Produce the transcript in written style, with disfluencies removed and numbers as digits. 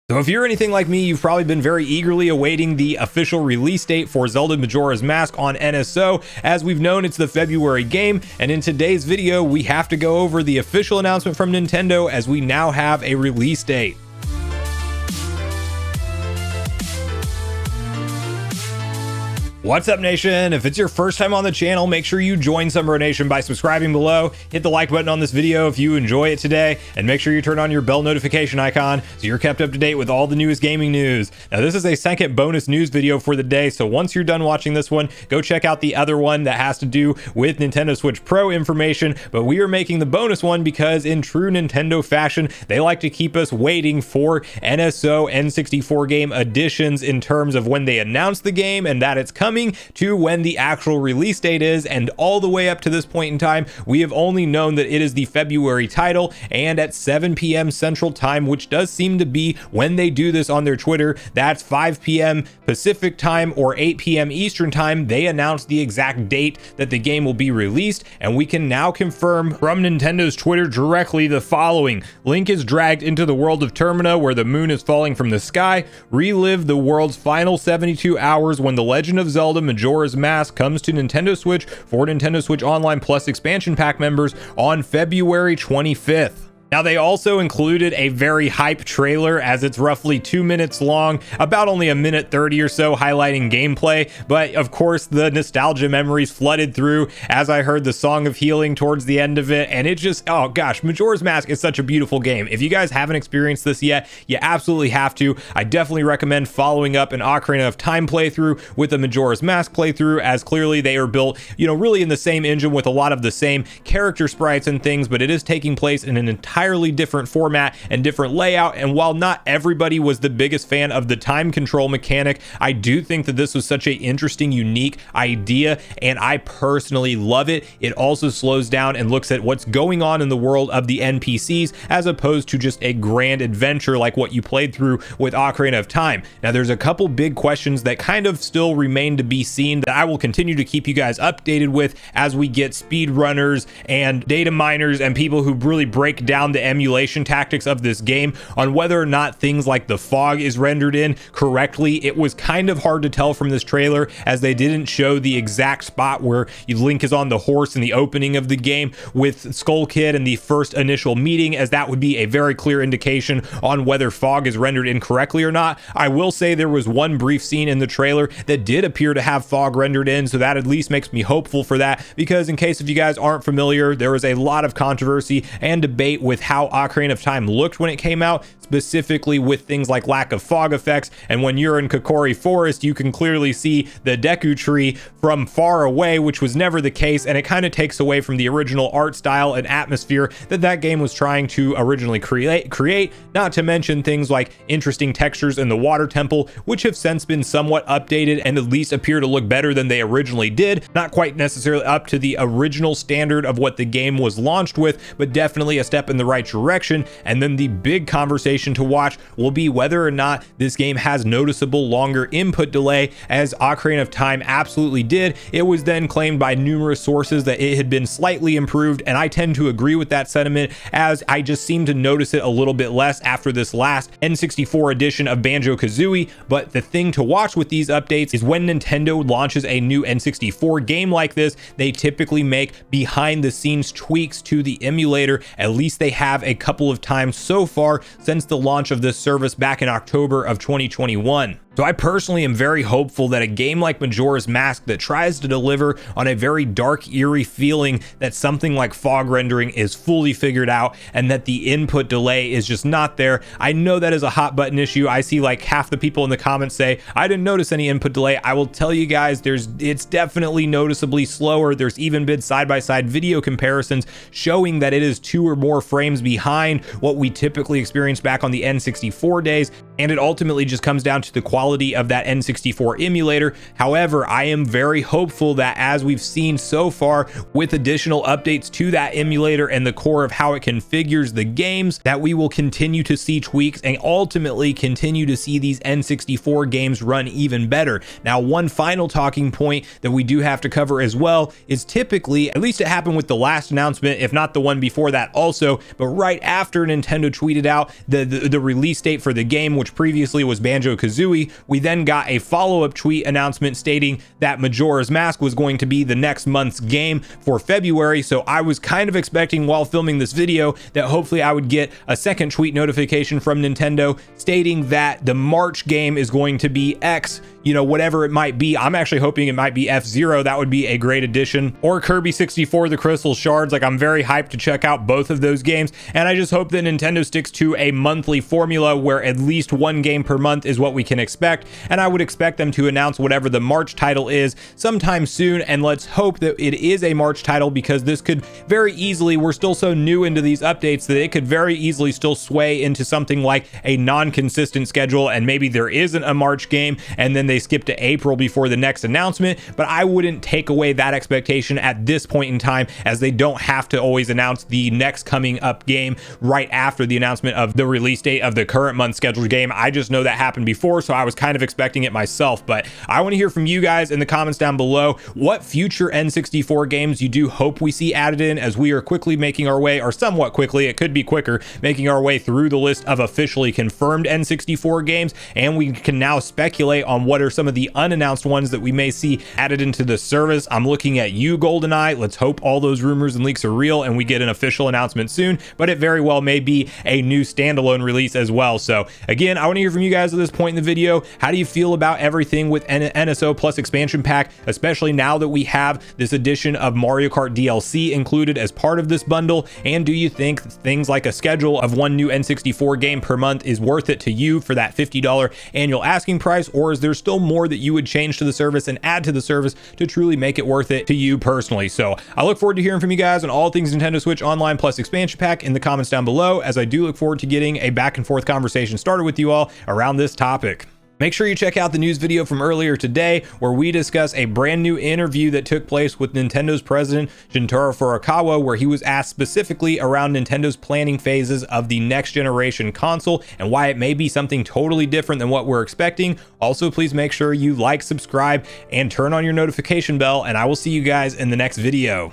So if you're anything like me, you've probably been very eagerly awaiting the official release date for Zelda Majora's Mask on NSO. As we've known, it's the February game, and in today's video, we have to go over the official announcement from Nintendo as we now have a release date. What's up, Nation? If it's your first time on the channel, make sure you join Sunbro Nation by subscribing below, hit the like button on this video if you enjoy it today, and make sure you turn on your bell notification icon so you're kept up to date with all the newest gaming news. Now, this is a second bonus news video for the day, so once you're done watching this one, go check out the other one that has to do with Nintendo Switch Pro information, but we are making the bonus one because in true Nintendo fashion, they like to keep us waiting for NSO N64 game additions in terms of when they announce the game and that it's coming to when the actual release date is, and all the way up to this point in time we have only known that it is the February title and at 7 p.m. Central Time, which does seem to be when they do this on their Twitter. That's 5 p.m. Pacific Time or 8 p.m. Eastern Time. They announced the exact date that the game will be released, and we can now confirm from Nintendo's Twitter directly the following: Link is dragged into the world of Termina where the moon is falling from the sky. Relive the world's final 72 hours when The Legend of Zelda Majora's Mask comes to Nintendo Switch for Nintendo Switch Online Plus expansion pack members on February 25th. Now, they also included a very hype trailer as it's roughly 2 minutes long, about only a minute 30 or so, highlighting gameplay. But of course, the nostalgia memories flooded through as I heard the Song of Healing towards the end of it. And it just, oh gosh, Majora's Mask is such a beautiful game. If you guys haven't experienced this yet, you absolutely have to. I definitely recommend following up an Ocarina of Time playthrough with a Majora's Mask playthrough, as clearly they are built, really in the same engine with a lot of the same character sprites and things, but it is taking place in an entirely different format and different layout. And while not everybody was the biggest fan of the time control mechanic, I do think that this was such an interesting, unique idea, and I personally love it. It also slows down and looks at what's going on in the world of the NPCs as opposed to just a grand adventure like what you played through with Ocarina of Time. Now, there's a couple big questions that kind of still remain to be seen that I will continue to keep you guys updated with as we get speedrunners and data miners and people who really break down the emulation tactics of this game on whether or not things like the fog is rendered in correctly. It was kind of hard to tell from this trailer as they didn't show the exact spot where Link is on the horse in the opening of the game with Skull Kid in the first initial meeting, as that would be a very clear indication on whether fog is rendered incorrectly or not. I will say there was one brief scene in the trailer that did appear to have fog rendered in, so that at least makes me hopeful for that, because in case if you guys aren't familiar, there was a lot of controversy and debate with how Ocarina of Time looked when it came out, specifically with things like lack of fog effects. And when you're in Kokori Forest, you can clearly see the Deku Tree from far away, which was never the case, and it kind of takes away from the original art style and atmosphere that game was trying to originally create, not to mention things like interesting textures in the water temple, which have since been somewhat updated and at least appear to look better than they originally did. Not quite necessarily up to the original standard of what the game was launched with, but definitely a step in the right direction. And then the big conversation to watch will be whether or not this game has noticeable longer input delay, as Ocarina of Time absolutely did. It was then claimed by numerous sources that it had been slightly improved, and I tend to agree with that sentiment, as I just seem to notice it a little bit less after this last N64 edition of Banjo-Kazooie. But the thing to watch with these updates is when Nintendo launches a new N64 game like this, they typically make behind the scenes tweaks to the emulator. At least they have a couple of times so far since the launch of this service back in October of 2021. So I personally am very hopeful that a game like Majora's Mask that tries to deliver on a very dark, eerie feeling, that something like fog rendering is fully figured out and that the input delay is just not there. I know that is a hot button issue. I see like half the people in the comments say, I didn't notice any input delay. I will tell you guys, it's definitely noticeably slower. There's even been side-by-side video comparisons showing that it is 2 or more frames behind what we typically experienced back on the N64 days. And it ultimately just comes down to the quality of that N64 emulator. However, I am very hopeful that as we've seen so far with additional updates to that emulator and the core of how it configures the games, that we will continue to see tweaks and ultimately continue to see these N64 games run even better. Now, one final talking point that we do have to cover as well is typically, at least it happened with the last announcement, if not the one before that also, but right after Nintendo tweeted out the release date for the game, which which previously was Banjo-Kazooie, we then got a follow-up tweet announcement stating that Majora's Mask was going to be the next month's game for February. So I was kind of expecting while filming this video that hopefully I would get a second tweet notification from Nintendo stating that the March game is going to be X, you know, whatever it might be. I'm actually hoping it might be F-Zero. That would be a great addition. Or Kirby 64, the Crystal Shards. Like, I'm very hyped to check out both of those games. And I just hope that Nintendo sticks to a monthly formula where at least one game per month is what we can expect. And I would expect them to announce whatever the March title is sometime soon. And let's hope that it is a March title, because this could very easily, we're still so new into these updates that it could very easily still sway into something like a non-consistent schedule. And maybe there isn't a March game and then they skip to April before the next announcement. But I wouldn't take away that expectation at this point in time, as they don't have to always announce the next coming up game right after the announcement of the release date of the current month scheduled game. I just know that happened before, so I was kind of expecting it myself. But I want to hear from you guys in the comments down below what future N64 games you do hope we see added in, as we are quickly making our way, or somewhat quickly, it could be quicker, making our way through the list of officially confirmed N64 games, and we can now speculate on what are some of the unannounced ones that we may see added into the service. I'm looking at you, GoldenEye. Let's hope all those rumors and leaks are real and we get an official announcement soon, but it very well may be a new standalone release as well. So again, I want to hear from you guys at this point in the video. How do you feel about everything with NSO Plus expansion pack, especially now that we have this edition of Mario Kart DLC included as part of this bundle? And do you think things like a schedule of one new N64 game per month is worth it to you for that $50 annual asking price, or is there still more that you would change to the service and add to the service to truly make it worth it to you personally? So I look forward to hearing from you guys on all things Nintendo Switch Online Plus expansion pack in the comments down below, as I do look forward to getting a back and forth conversation started with you all around this topic. Make sure you check out the news video from earlier today, where we discuss a brand new interview that took place with Nintendo's president, Shintaro Furukawa, where he was asked specifically around Nintendo's planning phases of the next generation console and why it may be something totally different than what we're expecting. Also, please make sure you like, subscribe, and turn on your notification bell, and I will see you guys in the next video.